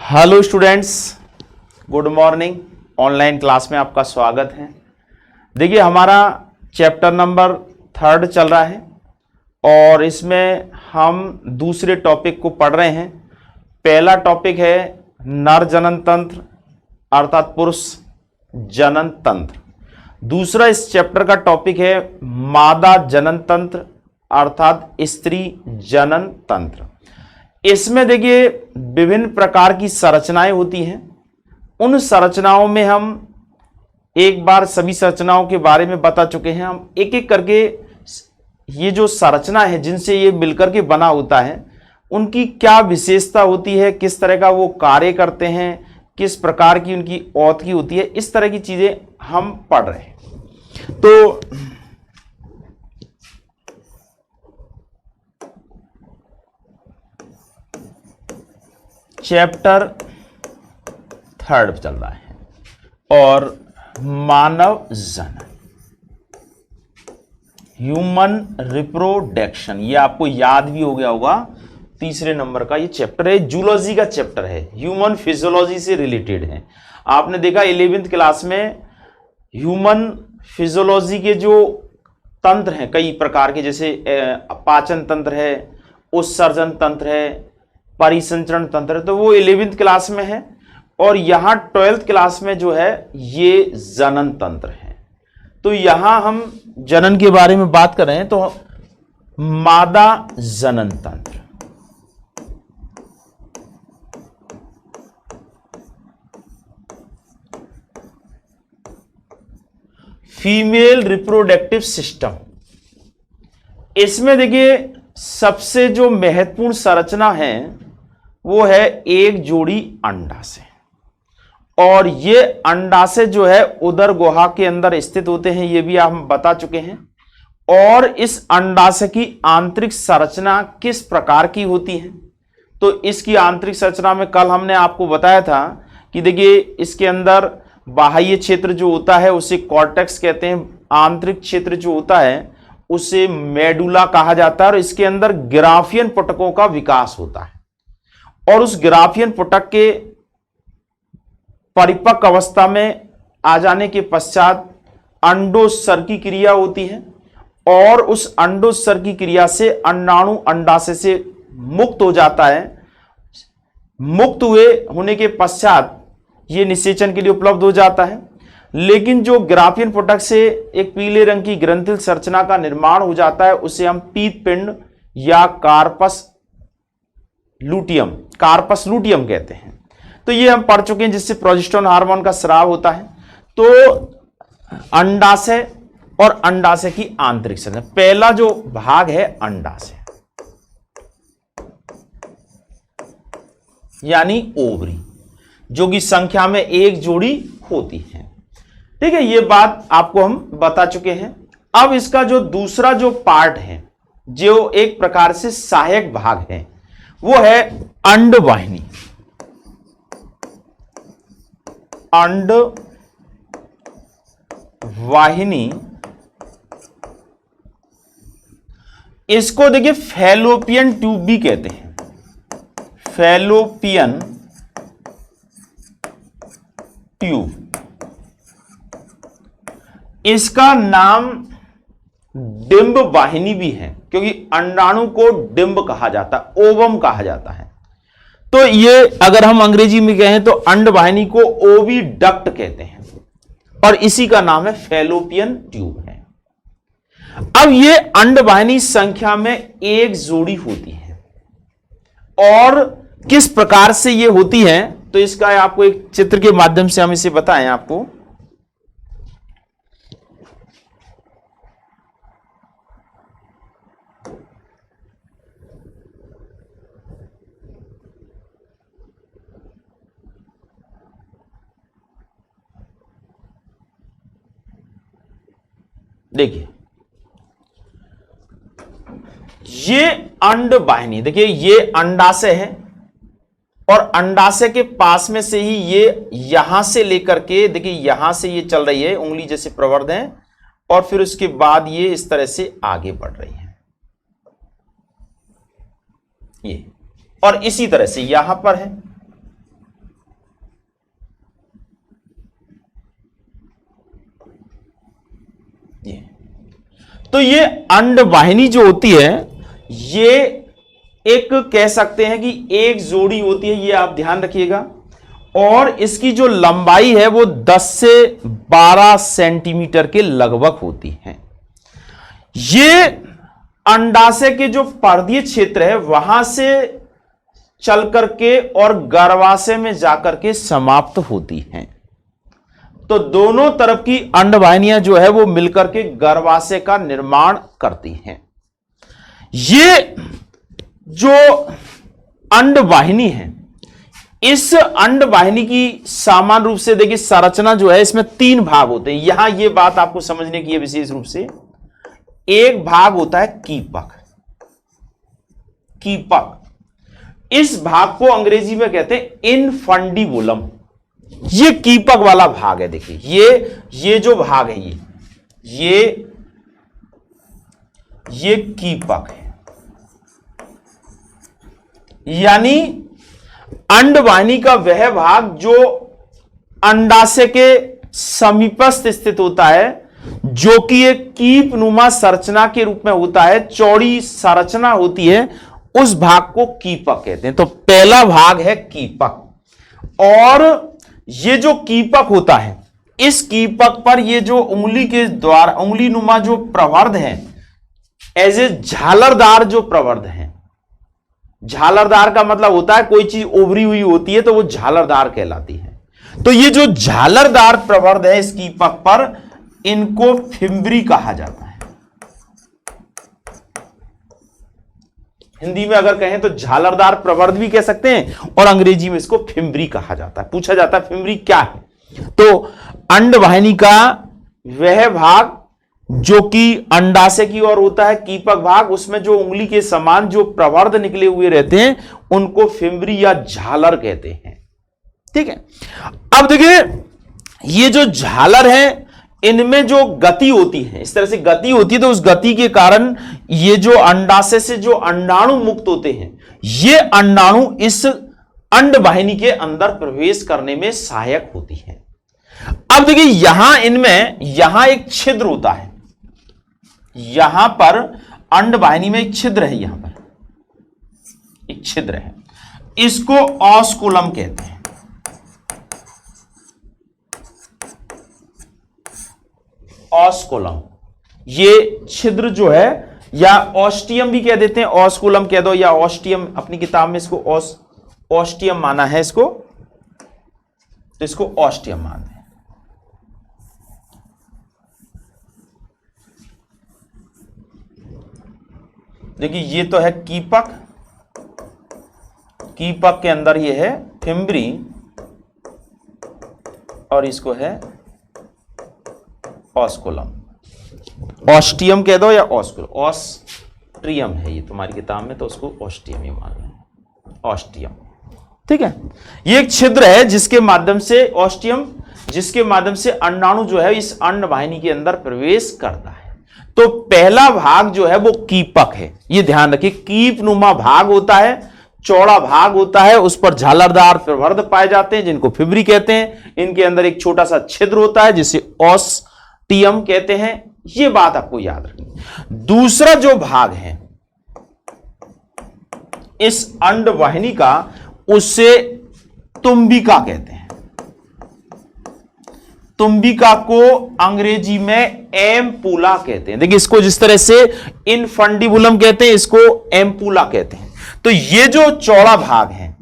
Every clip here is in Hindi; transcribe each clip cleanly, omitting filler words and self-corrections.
Hello students, good morning. Online class में आपका स्वागत है। देखिए, हमारा चैप्टर नंबर 3 चल रहा है और इसमें हम दूसरे टॉपिक को पढ़ रहे हैं। पहला टॉपिक है नर जनन तंत्र अर्थात पुरुष जनन तंत्र। दूसरा इस चैप्टर का टॉपिक है मादा जनन तंत्र अर्थात स्त्री जनन तंत्र। इसमें देखिए विभिन्न प्रकार की संरचनाएं होती हैं। उन संरचनाओं में हम एक बार सभी संरचनाओं के बारे में बता चुके हैं। हम एक एक करके ये जो संरचना है जिनसे ये मिलकर के बना होता है उनकी क्या विशेषता होती है, किस तरह का वो कार्य करते हैं, किस प्रकार की उनकी औतकी होती है, इस तरह की चीजें हम पढ़ रहे हैं। तो चैप्टर 3 चल रहा है और मानव जनन, ह्यूमन रिप्रोडक्शन, ये आपको याद भी हो गया होगा। तीसरे नंबर का ये चैप्टर है, जूलॉजी का चैप्टर है, ह्यूमन फिजियोलॉजी से रिलेटेड है। आपने देखा 11वीं क्लास में ह्यूमन फिजियोलॉजी के जो तंत्र हैं कई प्रकार के, जैसे पाचन तंत्र है, उत्सर्जन तंत्र है, परिसंचरण तंत्र, तो वो 11वीं क्लास में है। और यहां 12th क्लास में जो है ये जनन तंत्र है। तो यहां हम जनन के बारे में बात कर रहे हैं। तो मादा जनन तंत्र, फीमेल रिप्रोडक्टिव सिस्टम, इसमें देखिए सबसे जो महत्वपूर्ण संरचना है वो है एक जोड़ी अंडाशय। और ये अंडाशय जो है उदर गुहा के अंदर स्थित होते हैं, ये भी हम बता चुके हैं। और इस अंडाशय की आंतरिक संरचना किस प्रकार की होती है, तो इसकी आंतरिक संरचना में कल हमने आपको बताया था कि देखिए इसके अंदर बाह्य क्षेत्र जो होता है उसे कॉर्टेक्स कहते हैं, आंतरिक क्षेत्र जो होता है उसे मेडुला कहा जाता है। और इसके अंदर ग्राफियन पुटकों का विकास होता है और उस ग्राफियन पुटक के परिपक्व अवस्था में आ जाने के पश्चात अंडोत्सर्ग की क्रिया होती है और उस अंडोत्सर्ग की क्रिया से अंडाणु अंडाशय से मुक्त हो जाता है। मुक्त होने के पश्चात ये निषेचन के लिए उपलब्ध हो जाता है। लेकिन जो ग्राफियन पुटक से एक पीले रंग की ग्रंथिल संरचना का निर्माण हो जाता है उसे हम पीत पिंड या कार्पस लूटियम कहते हैं। तो ये हम पढ़ चुके हैं, जिससे प्रोजेस्टेरोन हार्मोन का स्राव होता है। तो अंडाशय और अंडाशय की आंतरिक संरचना, पहला जो भाग है अंडाशय यानी ओवरी, जो कि संख्या में एक जोड़ी होती है। ठीक है, ये बात आपको हम बता चुके हैं। अब इसका जो दूसरा जो पार्ट है, जो एक प्रकार से सहायक भाग है, वो है अंडवाहिनी। अंडवाहिनी, इसको देखिए फैलोपियन ट्यूब भी कहते हैं, फैलोपियन ट्यूब। इसका नाम डिंब वाहिनी भी है, क्योंकि अंडाणु को डिंब कहा जाता है, ओवम कहा जाता है। तो ये अगर हम अंग्रेजी में कहें तो अंडवाहिनी को ओविडक्ट कहते हैं और इसी का नाम है फैलोपियन ट्यूब है। अब ये अंडवाहिनी संख्या में एक जोड़ी होती है और किस प्रकार से ये होती है, तो इसका आपको एक चित्र के माध्यम से हम इसे बताएं आपको। देखिए ये अंडवाहिनी, देखिए ये अंडाशय है और अंडाशय के पास में से ही ये यहां से लेकर के, देखिए यहां से ये चल रही है उंगली जैसे प्रवर्ध है और फिर उसके बाद ये इस तरह से आगे बढ़ रही है ये, और इसी तरह से यहां पर है तो ये अंडवाहिनी जो होती है ये एक कह सकते हैं कि एक जोड़ी होती है, ये आप ध्यान रखिएगा, और इसकी जो लंबाई है वो 10 से 12 सेंटीमीटर के लगभग होती है। ये अंडाशय के जो पर्दीय क्षेत्र है वहां से चल करके और गर्भाशय में जाकर के समाप्त होती हैं। तो दोनों तरफ की अंडवाहिनियां जो है वो मिलकर के गर्भाशय का निर्माण करती हैं। ये जो अंडवाहिनी है, इस अंडवाहिनी की सामान्य रूप से देखिए संरचना जो है इसमें 3 भाग होते हैं। यहां ये बात आपको समझने की है विशेष रूप से। एक भाग होता है कीपक। कीपक, इस भाग को अंग्रेजी में कहते हैं इनफंडिबुलम। ये कीपक वाला भाग है। देखिए ये जो भाग है ये कीपक है, यानी अंडवाहिनी का वह भाग जो अंडाशय के समीपस्थ स्थित होता है, जो कि एक कीपनुमा संरचना के रूप में होता है, चौड़ी संरचना होती है, उस भाग को कीपक कहते हैं। तो पहला भाग है कीपक। और ये जो कीपक होता है, इस कीपक पर ये जो उंगली के द्वारा उंगली नुमा जो प्रवर्ध है, एज ए झालरदार जो प्रवर्ध है। झालरदार का मतलब होता है कोई चीज उभरी हुई होती है तो वो झालरदार कहलाती है। तो ये जो झालरदार प्रवर्ध है इस कीपक पर, इनको फिम्बरी कहा जाता है। हिंदी में अगर कहें तो झालरदार प्रवर्ध भी कह सकते हैं, और अंग्रेजी में इसको फिम्बरी कहा जाता है। पूछा जाता है फिम्बरी क्या है, तो अंडवाहिनी का वह भाग जो कि अंडाशय की ओर होता है, कीपक भाग, उसमें जो उंगली के समान जो प्रवर्ध निकले हुए रहते हैं उनको फिम्बरी या झालर कहते हैं। ठीक है, अब देखिए ये जो झालर है इनमें जो गति होती है, इस तरह से गति होती है, तो उस गति के कारण ये जो अंडाशय से जो अंडाणु मुक्त होते हैं, ये अंडाणु इस अंडवाहिनी के अंदर प्रवेश करने में सहायक होती है। अब देखिए यहां एक छिद्र होता है, यहां पर अंडवाहिनी में एक छिद्र है, यहां पर एक छिद्र है, इसको ऑस्कुलम कहते हैं। ऑस्कुलम, ये छिद्र जो है, या ऑस्टियम भी कह देते हैं, ऑस्कुलम कह दो या ऑस्टियम, अपनी किताब में इसको ऑस्टियम माना है इसको, तो इसको ऑस्टियम मानते हैं। देखिए ये तो है कीपक, कीपक के अंदर ये है फिम्बरी, और इसको है ऑस्कुलम। ऑस्टियम कह दो या ऑस्कुलम, ऑस्ट्रियम है ये तुम्हारी किताब में, तो उसको ऑस्टियम ही मान रहे हैं, ऑस्टियम। ठीक है, ये एक छिद्र है जिसके माध्यम से ऑस्टियम, जिसके माध्यम से अंडाणु जो है इस अंडवाहिनी के अंदर प्रवेश करता है। तो पहला भाग जो है वो कीपक है, ये ध्यान रखिए। कीपनुमा भाग होता है, चौड़ा भाग होता है, उस पर झालरदार प्रवर्ध पाए जाते हैं जिनको फिम्बरी कहते हैं। इनके अंदर एक छोटा सा छिद्र होता है जिसे ऑस्टियम कहते हैं। ये बात आपको याद रखनी। दूसरा जो भाग है इस अंडवाहिनी का, उसे तुम्बिका कहते हैं। तुम्बिका को अंग्रेजी में एम्पुला कहते हैं। देखिए इसको जिस तरह से इनफंडिबुलम कहते हैं, इसको एम्पुला कहते हैं। तो ये जो चौड़ा भाग है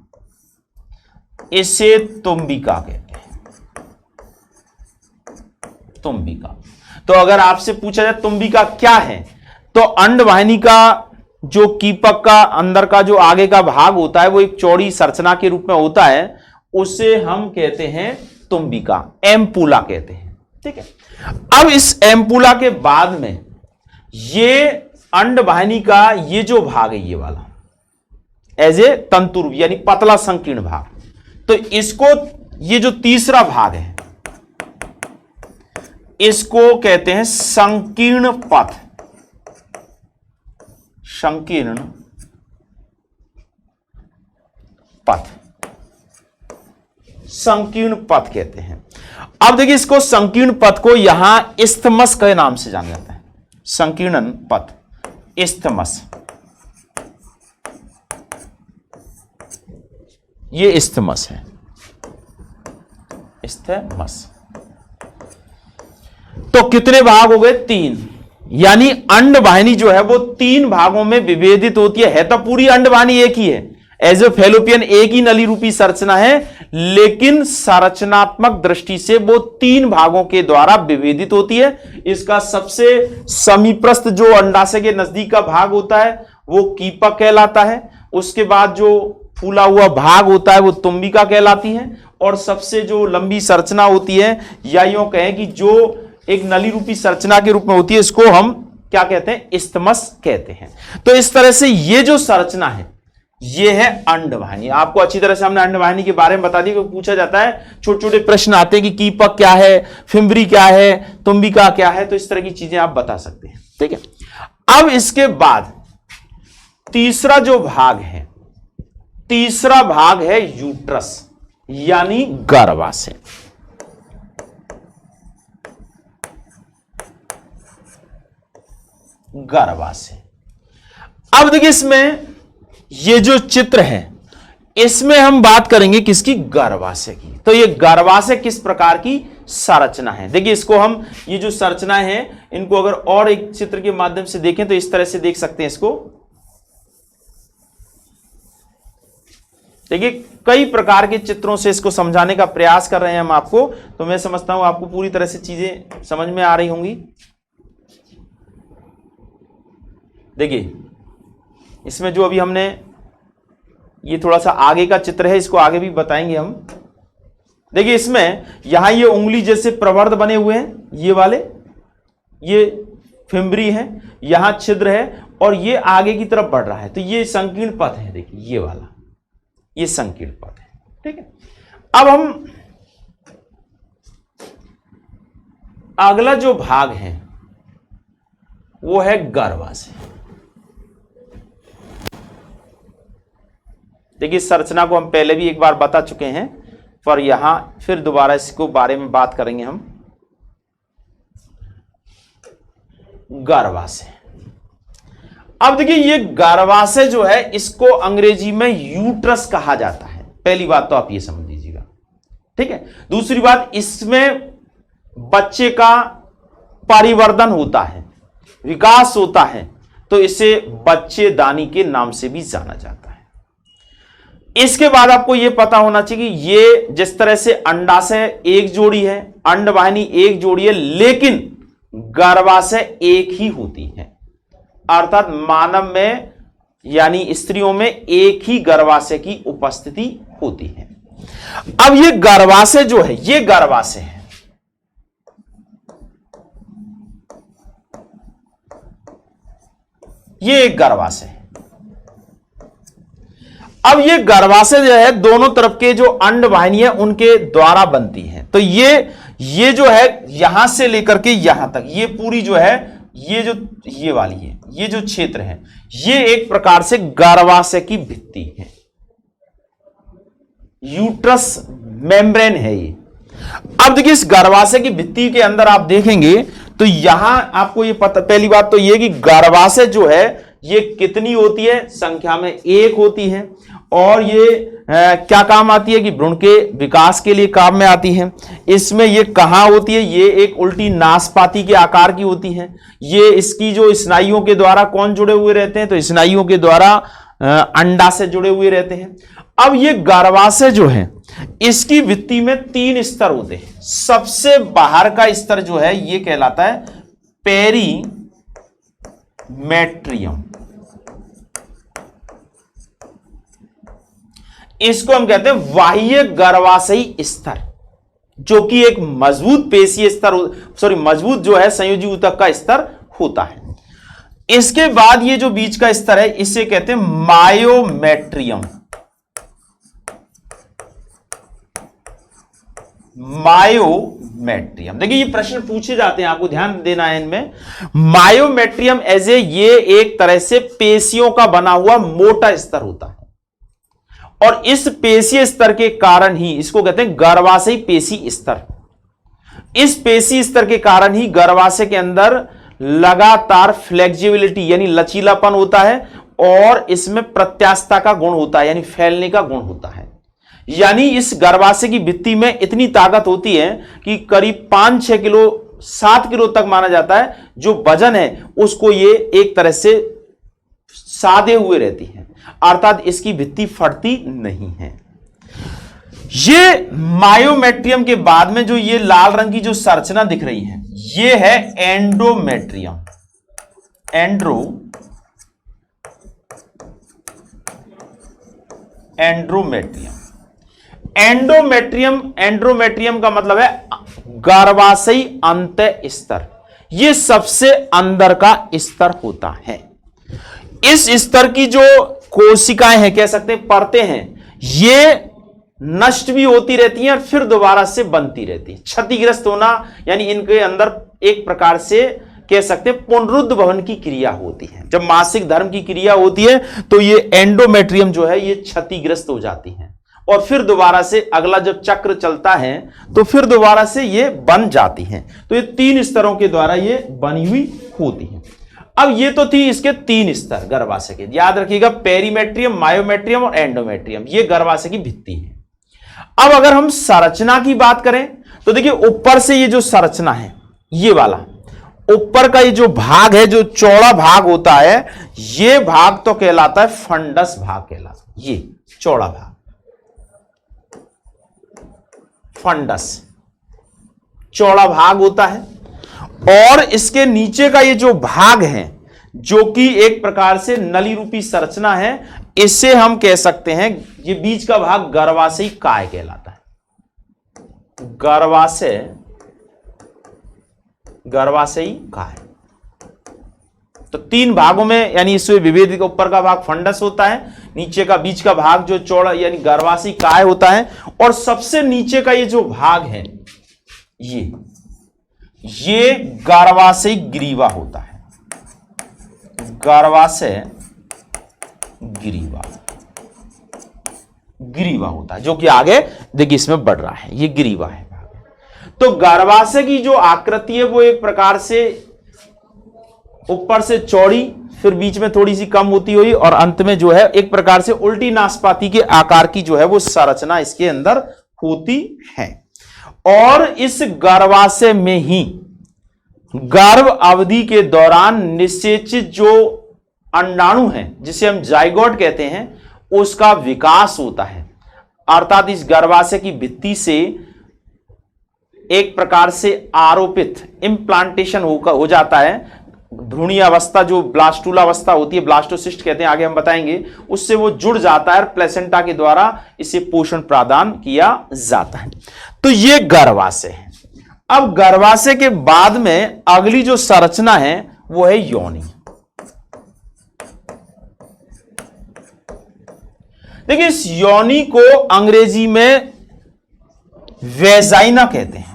इसे तुम्बिका कहते हैं, तुम्बिका। तो अगर आपसे पूछा जाए तुम्बिका क्या है, तो अंडवाहिनी का जो कीपक का अंदर का जो आगे का भाग होता है वो एक चौड़ी संरचना के रूप में होता है, उसे हम कहते हैं तुम्बिका, एम्पुला कहते हैं। ठीक है, अब इस एम्पुला के बाद में ये अंडवाहिनी का ये जो भाग है, ये वाला एज ए तंतुर यानी पतला संकीर्ण भाग, तो इसको, ये जो तीसरा भाग है इसको कहते हैं संकीर्ण पथ, संकीर्ण पथ, संकीर्ण पथ कहते हैं। अब देखिए इसको संकीर्ण पथ को यहां इस्थमस के नाम से जाना जाता है। संकीर्णन पथ, इस्थमस, ये इस्थमस है, इस्थमस। तो कितने भाग हो गए? 3। यानी अंडवाहिनी जो है वो 3 भागों में विभेदित होती है तो पूरी अंडवाहिनी एक ही है, एज ए फेलोपियन एक ही नली रूपी संरचना है, लेकिन संरचनात्मक दृष्टि से वो 3 भागों के द्वारा विभेदित होती है। इसका सबसे समीपस्थ जो अंडाशय के नजदीक का भाग होता है वो कीपक कहलाता है, उसके बाद जो फूला हुआ भाग होता है वो तुम्बिका कहलाती है, और सबसे जो लंबी संरचना होती है, या यूं कहें कि जो एक नली रूपी संरचना के रूप में होती है, इसको हम क्या कहते हैं? इस्थमस कहते हैं। तो इस तरह से ये जो संरचना है ये है अंडवाहिनी। आपको अच्छी तरह से हमने अंडवाहिनी के बारे में बता दिया, क्योंकि पूछा जाता है, छोटे छोटे प्रश्न आते हैं कि कीपक क्या है, फिम्बरी क्या है, तुम्बिका क्या है, तो इस तरह की चीजें आप बता सकते हैं। ठीक है, अब इसके बाद तीसरा जो भाग है, तीसरा भाग है यूट्रस, यानी गर्भाशय। गर्भाशय। अब देखिए इसमें ये जो चित्र है इसमें हम बात करेंगे किसकी? गर्भाशय की। तो ये गर्भाशय किस प्रकार की संरचना है? देखिए इसको हम, ये जो संरचनाएं हैं इनको अगर और एक चित्र के माध्यम से देखें तो इस तरह से देख सकते हैं इसको। देखिए कई प्रकार के चित्रों से इसको समझाने का प्रयास कर रहे हैं हम आपको, तो मैं समझता हूं आपको पूरी तरह से चीजें समझ में आ रही होंगी। देखिए इसमें जो अभी हमने, ये थोड़ा सा आगे का चित्र है, इसको आगे भी बताएंगे हम। देखिए इसमें यहां ये उंगली जैसे प्रवर्ध बने हुए हैं, ये वाले, ये फिम्बरी है, यहां छिद्र है और ये आगे की तरफ बढ़ रहा है, तो ये संकीर्ण पथ है। देखिए ये वाला, ये संकीर्ण पथ है। ठीक है, अब हम अगला जो भाग है वो है गर्भाशय। देखिए संरचना को हम पहले भी एक बार बता चुके हैं, पर यहां फिर दोबारा इसको बारे में बात करेंगे हम। गर्भाशय। अब देखिए ये गर्भाशय जो है इसको अंग्रेजी में यूट्रस कहा जाता है। पहली बात तो आप ये समझ लीजिएगा। ठीक है, दूसरी बात, इसमें बच्चे का परिवर्धन होता है, विकास होता है, तो इसे बच्चेदानी के नाम से भी जाना जाता है। इसके बाद आपको यह पता होना चाहिए कि ये जिस तरह से अंडाशय एक जोड़ी है, अंडवाहिनी एक जोड़ी है, लेकिन गर्भाशय एक ही होती है। अर्थात मानव में यानी स्त्रियों में एक ही गर्भाशय की उपस्थिति होती है। अब ये गर्भाशय जो है, ये गर्भाशय है, ये एक गर्भाशय है। अब ये गर्भाशय जो है दोनों तरफ के जो अंडवाहिनी है उनके द्वारा बनती है। तो ये जो है यहां से लेकर के यहां तक, ये पूरी जो है, ये वाली है, ये जो क्षेत्र है, ये एक प्रकार से गर्भाशय की भित्ति है, यूट्रस मेम्ब्रेन है ये। अब देखिए इस गर्भाशय की भित्ति के अंदर आप देखेंगे तो यहां आपको ये पता, पहली बात तो ये कि गर्भाशय जो है ये कितनी होती है? संख्या में एक होती है, और ये क्या काम आती है कि भ्रूण के विकास के लिए काम में आती है। इसमें ये कहां होती है? ये एक उल्टी नाशपाती के आकार की होती है। ये इसकी जो स्नायुओं के द्वारा कौन जुड़े हुए रहते हैं? तो स्नायुओं के द्वारा अंडा से जुड़े हुए रहते हैं। अब ये गर्भाशय जो है इसकी भित्ति में 3 स्तर होते हैं। सबसे बाहर का स्तर जो है ये कहलाता है पेरीमेट्रियम, इसको हम कहते हैं बाह्य गर्भाशयी स्तर, जो कि एक मजबूत पेशीय स्तर, मजबूत जो है संयोजी ऊतक का स्तर होता है। इसके बाद ये जो बीच का स्तर है इसे कहते हैं मायोमेट्रियम। मायोमेट्रियम, देखिए ये प्रश्न पूछे जाते हैं, आपको ध्यान देना है इनमें। मायोमेट्रियम एज ए, ये एक तरह से पेशियों का बना हुआ मोटा स्तर होता है, और इस पेशीय स्तर के कारण ही इसको कहते हैं गर्भाशयी पेशी स्तर। इस पेशी स्तर के कारण ही गर्भाशय के अंदर लगातार फ्लेक्सिबिलिटी यानी लचीलापन होता है, और इसमें प्रत्यास्थता का गुण होता है यानी फैलने का गुण होता है। यानी इस गर्भाशय की भित्ति में इतनी ताकत होती है कि करीब 5-6 किलो 7 किलो तक माना जाता है जो वजन है उसको ये एक तरह से साधे हुए रहती है, अर्थात इसकी भित्ति फटती नहीं है। ये मायोमेट्रियम के बाद में जो ये लाल रंग की जो संरचना दिख रही है ये है एंडोमेट्रियम। एंड्रोमेट्रियम का मतलब है गर्भाशयी अंत स्तर। यह सबसे अंदर का स्तर होता है। इस स्तर की जो कोशिकाएं हैं, कह सकते हैं परतें हैं, ये नष्ट भी होती रहती हैं और फिर दोबारा से बनती रहती है। क्षतिग्रस्त होना यानी इनके अंदर एक प्रकार से कह सकते हैं पुनरुद्भवन की क्रिया होती है। जब मासिक धर्म की क्रिया होती है तो ये एंडोमेट्रियम जो है ये क्षतिग्रस्त हो जाती है और फिर दोबारा से अगला जब चक्र चलता है तो फिर दोबारा से ये बन जाती हैं। तो ये 3 स्तरों के द्वारा ये बनी हुई होती हैं। अब ये तो थी इसके 3 स्तर गर्भाशय के, याद रखिएगा पेरीमेट्रियम, मायोमेट्रियम और एंडोमेट्रियम, ये गर्भाशय की भित्ति है। अब अगर हम संरचना की बात करें तो देखिए ऊपर से ये जो संरचना है, ये वाला ऊपर का ये जो भाग है, जो चौड़ा भाग होता है, ये भाग तो कहलाता है फंडस भाग कहलाता है। ये चौड़ा भाग फंडस चौड़ा भाग होता है, और इसके नीचे का ये जो भाग है जो कि एक प्रकार से नली रूपी संरचना है, इसे हम कह सकते हैं ये बीच का भाग गर्भाशयी काय कहलाता है। गर्भाशयी काय। तो 3 भागों में यानी इसमें विभेद का ऊपर का भाग फंडस होता है, नीचे का बीच का भाग जो चौड़ा यानी गर्भाशयी काय होता है, और सबसे नीचे का ये जो भाग है ये गर्भाशयी ग्रीवा होता है। गर्भाशय ग्रीवा होता है जो कि आगे देखिए इसमें बढ़ रहा है, ये ग्रीवा है। तो गर्भाशय की जो आकृति है वो एक प्रकार से ऊपर से चौड़ी, फिर बीच में थोड़ी सी कम होती हुई, और अंत में जो है एक प्रकार से उल्टी नाशपाती के आकार की जो है वो संरचना इसके अंदर होती है। और इस गर्भाशय में ही गर्भ अवधि के दौरान निषेचित जो अंडाणु है जिसे हम जाइगोट कहते हैं उसका विकास होता है, अर्थात इस गर्भाशय की भित्ति से एक प्रकार से आरोपित इम्प्लांटेशन हो जाता है। भ्रूणीय अवस्था जो ब्लास्टूला अवस्था होती है, ब्लास्टोसिस्ट कहते हैं, आगे हम बताएंगे, उससे वो जुड़ जाता है और प्लेसेंटा के द्वारा इसे पोषण प्रदान किया जाता है। तो ये गर्भाशय है। अब गर्भाशय के बाद में अगली जो संरचना है वो है योनि। देखिए इस योनि को अंग्रेजी में वेजाइना कहते हैं।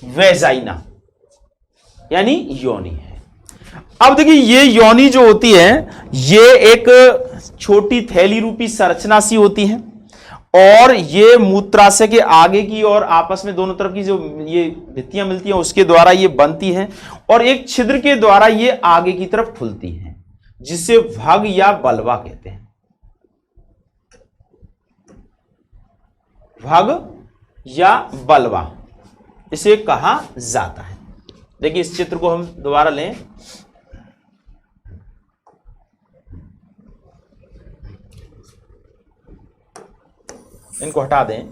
वेजाइना यानी योनि है। अब देखिए ये योनि जो होती है ये एक छोटी थैली रूपी संरचना सी होती है, और ये मूत्राशय के आगे की और आपस में दोनों तरफ की जो ये भित्तियां मिलती हैं उसके द्वारा ये बनती हैं, और एक छिद्र के द्वारा ये आगे की तरफ खुलती हैं जिसे भग या बलवा कहते हैं। भग या बलवा इसे कहा जाता है। देखिए इस चित्र को हम दोबारा लें। इनको हटा दें।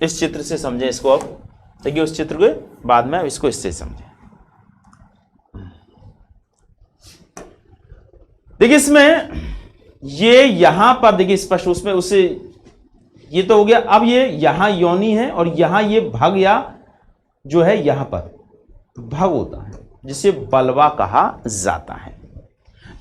इस चित्र से समझें इसको। अब देखिए उस चित्र के बाद में इसको इससे समझें। देखिए इसमें ये यहां पर देखिए स्पष्ट, उसमें उसे ये तो हो गया। अब ये यहां योनि है और यहां ये भग या जो है यहां पर भग होता है जिसे बलवा कहा जाता है।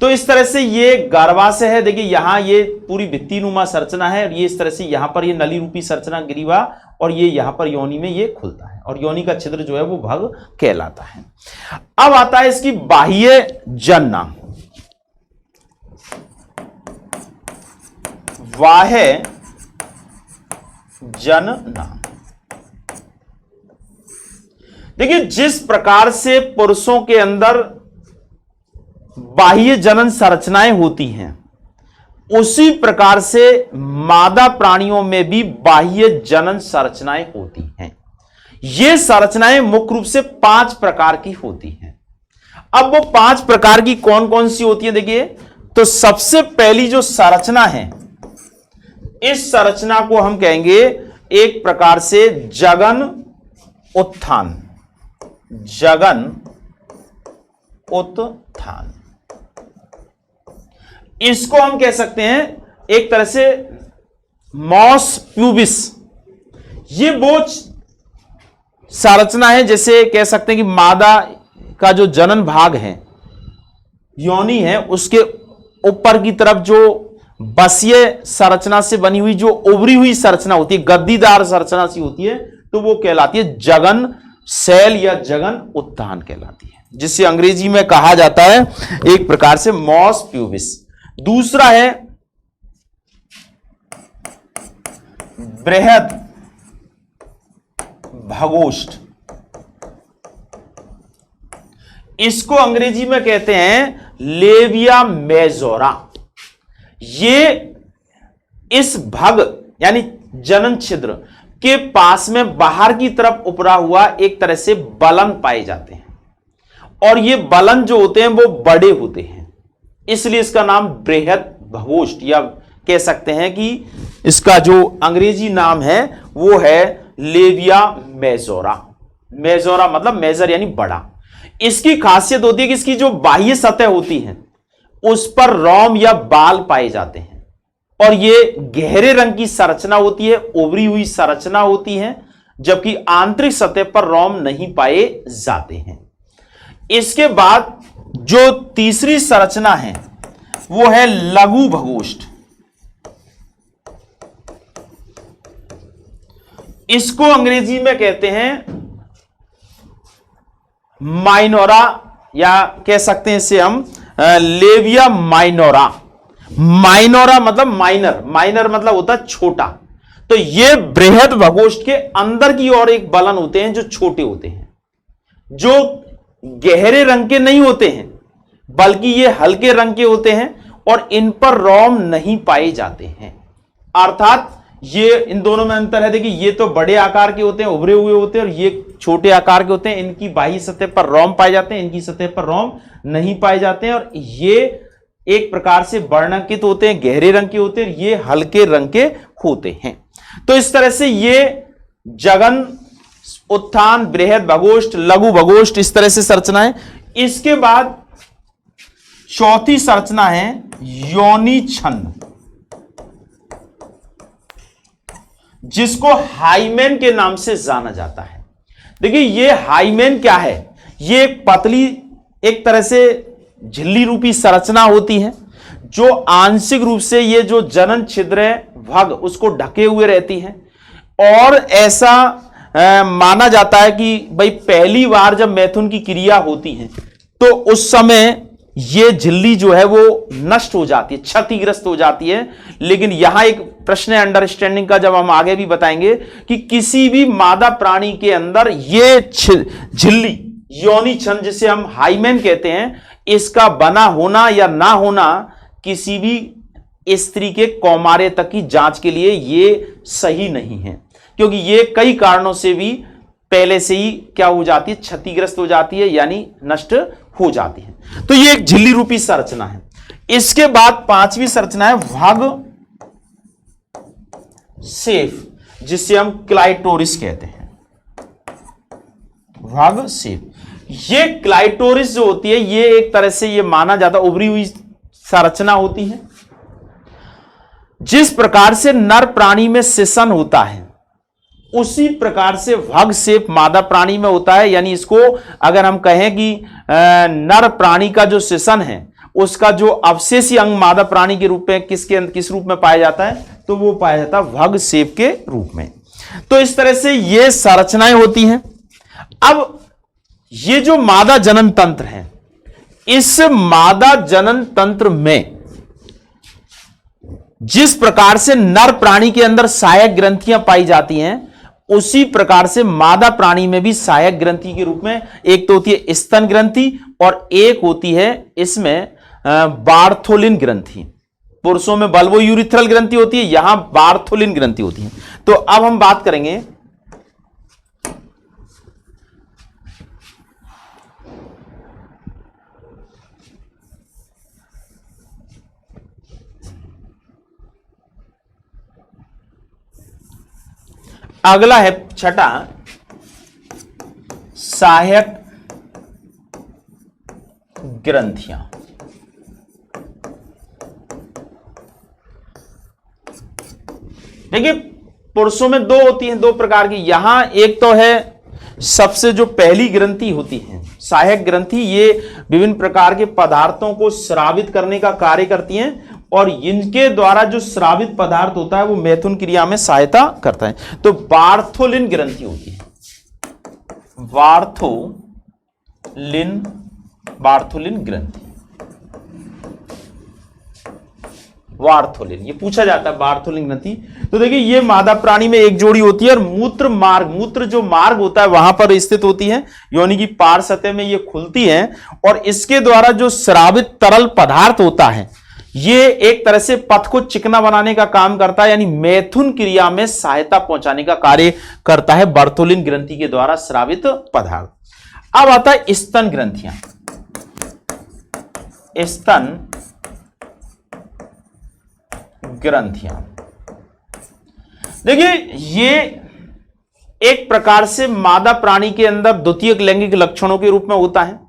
तो इस तरह से ये गर्भाशय है। देखिए यहां ये पूरी भित्ति नुमा संरचना है और ये इस तरह से यहां पर ये नली रूपी संरचना ग्रीवा, और ये यहां पर योनि में ये खुलता है और योनि का छिद्र जो है वो भग कहलाता है। अब आता है इसकी बाह्य जन्ना। बाह्य जनना। देखिए, जिस प्रकार से पुरुषों के अंदर बाह्य जनन संरचनाएं होती हैं, उसी प्रकार से मादा प्राणियों में भी बाह्य जनन संरचनाएं होती हैं। ये संरचनाएं मुख्य रूप से 5 प्रकार की होती हैं। अब वो 5 प्रकार की कौन कौन सी होती है, देखिए। तो सबसे पहली जो संरचना है, इस संरचना को हम कहेंगे एक प्रकार से जगन उत्थान। जगन उत्थान, इसको हम कह सकते हैं एक तरह से मॉस प्यूबिस। ये वो संरचना है, जैसे कह सकते हैं कि मादा का जो जनन भाग है, योनि है, उसके ऊपर की तरफ जो बसीय संरचना से बनी हुई जो उभरी हुई संरचना होती है, गद्दीदार संरचना सी होती है, तो वो कहलाती है जगन सेल या जगन उत्थान कहलाती है, जिसे अंग्रेजी में कहा जाता है एक प्रकार से मॉस प्यूबिस। दूसरा है बृहद भगोष्ठ। इसको अंग्रेजी में कहते हैं लेविया मेजोरा। ये इस भग यानी जनन छिद्र के पास में बाहर की तरफ उपरा हुआ एक तरह से बलन पाए जाते हैं, और ये बलन जो होते हैं वो बड़े होते हैं, इसलिए इसका नाम बृहद भगोष्ठ, या कह सकते हैं कि इसका जो अंग्रेजी नाम है वो है लेविया मेजोरा। मेजोरा मतलब मेजर यानी बड़ा। इसकी खासियत होती है कि इसकी जो बाह्य सतह होती है उस पर रोम या बाल पाए जाते हैं, और ये गहरे रंग की संरचना होती है, उभरी हुई संरचना होती है, जबकि आंतरिक सतह पर रोम नहीं पाए जाते हैं। इसके बाद जो तीसरी संरचना है वो है लघु भगोष्ठ। इसको अंग्रेजी में कहते हैं माइनोरा, या कह सकते हैं इसे हम लेविया माइनोरा। माइनोरा मतलब माइनर, माइनर मतलब होता है छोटा। तो ये बृहद भगोष्ठ के अंदर की ओर एक बलन होते हैं जो छोटे होते हैं, जो गहरे रंग के नहीं होते हैं, बल्कि ये हल्के रंग के होते हैं, और इन पर रोम नहीं पाए जाते हैं। अर्थात ये इन दोनों में अंतर है। देखिए, ये तो बड़े आकार के होते हैं, उभरे हुए होते हैं, और ये छोटे आकार के होते हैं। इनकी बाह्य सतह पर रोम पाए जाते हैं, इनकी सतह पर रोम नहीं पाए जाते हैं, और ये एक प्रकार से वर्णकित होते हैं, गहरे रंग के होते हैं, ये हल्के रंग के होते हैं। तो इस तरह से ये जगन उत्थान, बृहद भगोष्ठ, लघु भगोष्ठ, इस तरह से संरचनाएं। इसके बाद चौथी संरचना है योनि छंद, जिसको हाइमेन के नाम से जाना जाता है। देखिए, ये हाइमेन क्या है? ये एक पतली एक तरह से झिल्ली रूपी संरचना होती है, जो आंशिक रूप से ये जो जनन छिद्र है भग उसको ढके हुए रहती है। और ऐसा माना जाता है कि भाई पहली बार जब मैथुन की क्रिया होती है तो उस समय ये झिल्ली जो है वो नष्ट हो जाती है, क्षतिग्रस्त हो जाती है। लेकिन यहां एक प्रश्न है अंडरस्टैंडिंग का, जब हम आगे भी बताएंगे कि किसी भी मादा प्राणी के अंदर ये झिल्ली योनि छंद, जिसे हम हाइमेन कहते हैं, इसका बना होना या ना होना किसी भी स्त्री के कौमार्य तक की जांच के लिए ये सही नहीं है, क्योंकि ये कई कारणों से भी पहले से ही क्या हो जाती है, क्षतिग्रस्त हो जाती है, यानी नष्ट हो जाती है। तो ये एक झिल्ली रूपी संरचना है। इसके बाद पांचवी संरचना है भग सेफ, जिसे हम क्लाइटोरिस कहते हैं। भग सेफ, ये क्लाइटोरिस जो होती है, ये एक तरह से ये माना जाता है उभरी हुई संरचना होती है। जिस प्रकार से नर प्राणी में सिसन होता है, उसी प्रकार से भग सेप मादा प्राणी में होता है। यानी इसको अगर हम कहें कि नर प्राणी का जो सिसन है उसका जो अवशेषी अंग मादा प्राणी के रूप में किस रूप में पाया जाता है, तो वो पाया जाता है भग सेप के रूप में। तो इस तरह से ये संरचनाएं होती हैं। अब ये जो मादा जनन तंत्र है, इस मादा जनन तंत्र में जिस प्रकार से नर प्राणी के अंदर सहायक ग्रंथियां पाई जाती हैं, उसी प्रकार से मादा प्राणी में भी सहायक ग्रंथि के रूप में एक तो होती है स्तन ग्रंथि और एक होती है इसमें बार्थोलिन ग्रंथि। पुरुषों में बल्बोयूरिथ्रल ग्रंथि होती है, यहां बार्थोलिन ग्रंथि होती है। तो अब हम बात करेंगे अगला है छठा, सहायक ग्रंथियां। देखिए पुरुषों में दो होती हैं, दो प्रकार की। यहां एक तो है सबसे जो पहली ग्रंथि होती है सहायक ग्रंथि, ये विभिन्न प्रकार के पदार्थों को स्रावित करने का कार्य करती हैं और इनके द्वारा जो स्रावित पदार्थ होता है वो मैथुन क्रिया में सहायता करता है। तो बार्थोलिन ग्रंथि होती है, बार्थोलिन ग्रंथि, वार्थोलिन, ये पूछा जाता है बार्थोलिन ग्रंथि। तो देखिए ये मादा प्राणी में एक जोड़ी होती है और मूत्र जो मार्ग होता है वहां पर स्थित होती है, योनि की पार सतह में ये खुलती है और इसके द्वारा जो स्रावित तरल पदार्थ होता है ये एक तरह से पथ को चिकना बनाने का काम करता है, यानी मैथुन क्रिया में सहायता पहुंचाने का कार्य करता है बार्थोलिन ग्रंथि के द्वारा स्रावित पदार्थ। अब आता है स्तन ग्रंथियां। स्तन ग्रंथियां, देखिए ये एक प्रकार से मादा प्राणी के अंदर द्वितीयक लैंगिक लक्षणों के रूप में होता है।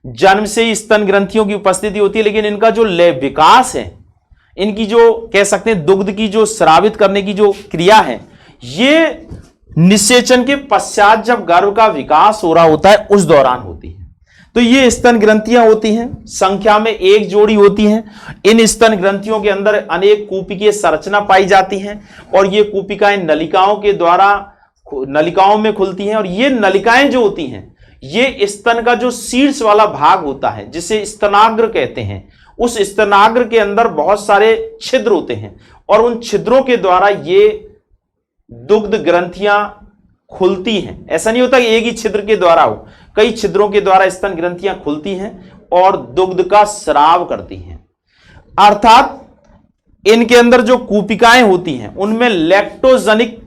जन्म से ही स्तन ग्रंथियों की उपस्थिति होती है, लेकिन इनका जो विकास है, इनकी जो कह सकते हैं दुग्ध की जो स्रावित करने की जो क्रिया है, ये निषेचन के पश्चात जब गर्भ का विकास हो रहा होता है उस दौरान होती है। तो ये स्तन ग्रंथियां होती हैं, संख्या में एक जोड़ी होती हैं। इन स्तन ग्रंथियों के अंदर अनेक कूपिकीय संरचना पाई जाती हैं और ये कूपिकाएं नलिकाओं के द्वारा नलिकाओं में खुलती हैं और ये नलिकाएं जो होती हैं ये स्तन का जो शीर्ष वाला भाग होता है जिसे स्तनाग्र कहते हैं, उस स्तनाग्र के अंदर बहुत सारे छिद्र होते हैं और उन छिद्रों के द्वारा ये दुग्ध ग्रंथियां खुलती हैं। ऐसा नहीं होता कि एक ही छिद्र के द्वारा हो, कई छिद्रों के द्वारा स्तन ग्रंथियां खुलती हैं और दुग्ध का स्राव करती हैं। अर्थात इनके अंदर जो कूपिकाएं होती हैं उनमें लैक्टोजेनिक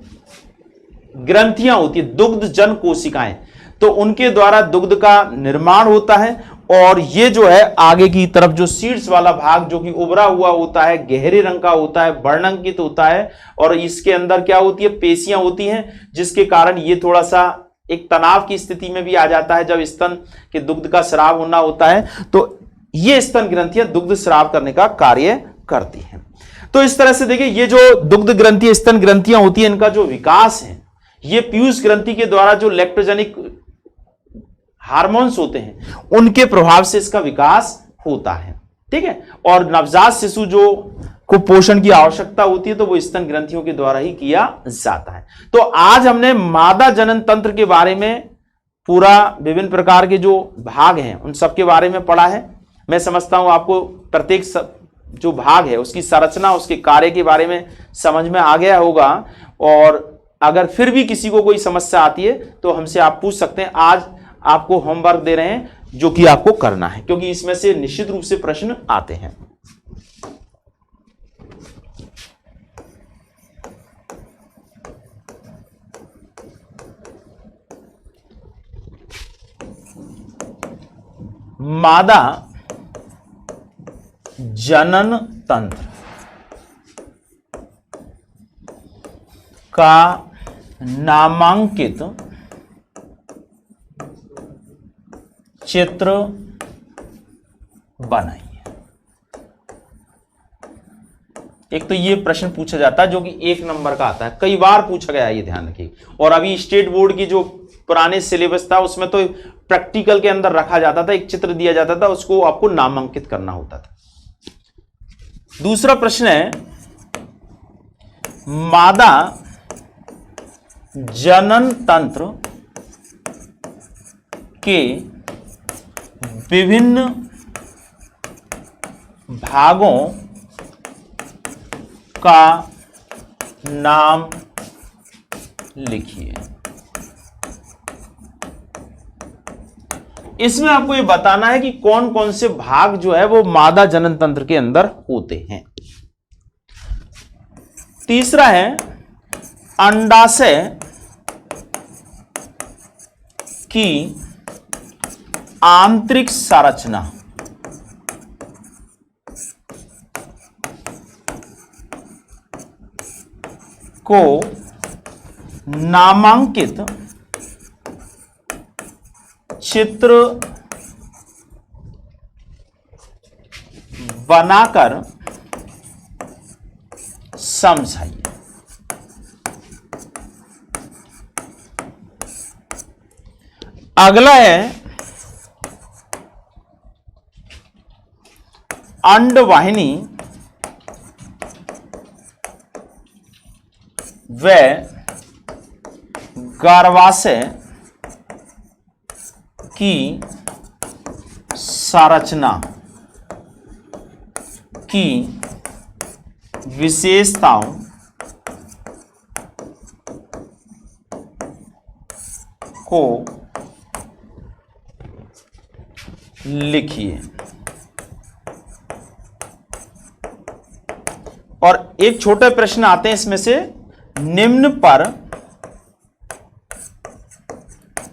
ग्रंथियां होती है, दुग्ध जन कोशिकाएं, तो उनके द्वारा दुग्ध का निर्माण होता है और ये जो है आगे की तरफ जो शीर्ष वाला भाग जो कि उभरा हुआ होता है, गहरे रंग का होता है, वर्णंकित होता है और इसके अंदर क्या होती है, पेशियां होती हैं, जिसके कारण ये थोड़ा सा एक तनाव की स्थिति में भी आ जाता है जब स्तन के दुग्ध का स्राव होना होता है। तो ये स्तन ग्रंथियां दुग्ध स्राव करने का कार्य करती हैं। तो इस तरह से देखिए ये जो दुग्ध ग्रंथि स्तन ग्रंथियां होती हैं, इनका जो विकास है ये पीयूष ग्रंथि के द्वारा जो लैक्टोजेनिक हार्मोन्स होते हैं उनके प्रभाव से इसका विकास होता है। ठीक है, और नवजात शिशु जो को पोषण की आवश्यकता होती है तो वो स्तन ग्रंथियों के द्वारा ही किया जाता है। तो आज हमने मादा जनन तंत्र के बारे में पूरा विभिन्न प्रकार के जो भाग हैं उन सब के बारे में पढ़ा है। मैं समझता हूं आपको प्रत्येक जो भाग है उसकी संरचना, उसके कार्य के बारे में समझ में आ गया होगा और अगर फिर भी किसी को कोई समस्या आती है तो हमसे आप पूछ सकते हैं। आज आपको होमवर्क दे रहे हैं जो कि आपको करना है, क्योंकि इसमें से निश्चित रूप से प्रश्न आते हैं। मादा जनन तंत्र का नामांकित चित्र बनाइए। एक तो ये प्रश्न पूछा जाता है जो कि 1 नंबर का आता है, कई बार पूछा गया है, ये ध्यान रखिए। और अभी स्टेट बोर्ड की जो पुराने सिलेबस था उसमें तो प्रैक्टिकल के अंदर रखा जाता था, एक चित्र दिया जाता था, उसको आपको नामांकित करना होता था। दूसरा प्रश्न है, मादा जनन तंत्र के विभिन्न भागों का नाम लिखिए। इसमें आपको ये बताना है कि कौन कौन से भाग जो है वो मादा जनन तंत्र के अंदर होते हैं। तीसरा है अंडाशय की आंतरिक संरचना को नामांकित चित्र बनाकर समझाइए। अगला है अंडवाहिनी व गर्भाशय की संरचना की विशेषताओं को लिखिए। और एक छोटे प्रश्न आते हैं इसमें से, निम्न पर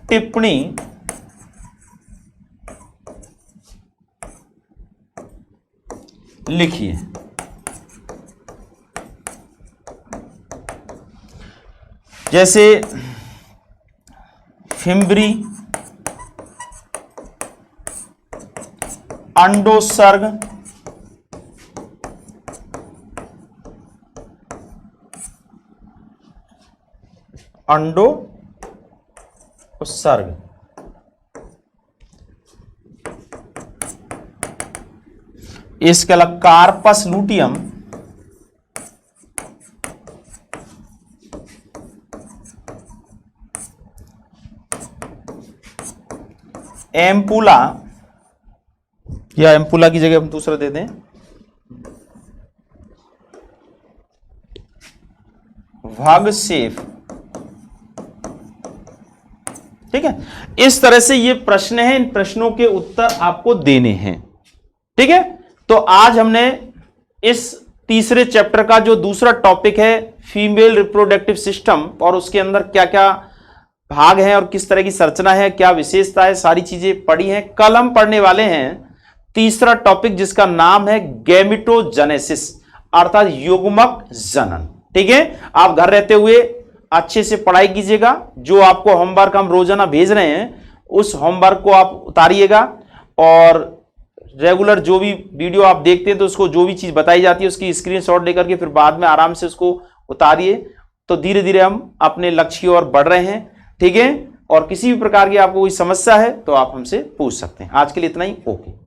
टिप्पणी लिखिए। जैसे फिम्बरी, अंडोत्सर्ग, अंडोत्सर्ग, इसके अलावा कार्पस लूटियम, एम्पुला, या एम्पुला की जगह हम दूसरा दे दें, भागसेफ। ठीक है, इस तरह से ये प्रश्न है, इन प्रश्नों के उत्तर आपको देने हैं। ठीक है, तो आज हमने इस तीसरे चैप्टर का जो दूसरा टॉपिक है फीमेल रिप्रोडक्टिव सिस्टम, और उसके अंदर क्या क्या भाग हैं और किस तरह की संरचना है, क्या विशेषता है, सारी चीजें पढ़ी हैं। कल हम पढ़ने वाले हैं तीसरा टॉपिक जिसका नाम है गैमेटोजेनेसिस, अर्थात युग्मक जनन। ठीक है, आप घर रहते हुए अच्छे से पढ़ाई कीजिएगा। जो आपको होमवर्क हम रोजाना भेज रहे हैं उस होमवर्क को आप उतारिएगा, और रेगुलर जो भी वीडियो आप देखते हैं तो उसको जो भी चीज बताई जाती है उसकी स्क्रीनशॉट लेकर के फिर बाद में आराम से उसको उतारिए। तो धीरे धीरे हम अपने लक्ष्य की ओर बढ़ रहे हैं। ठीक है, और किसी भी प्रकार की आपको कोई समस्या है तो आप हमसे पूछ सकते हैं। आज के लिए इतना ही, ओके।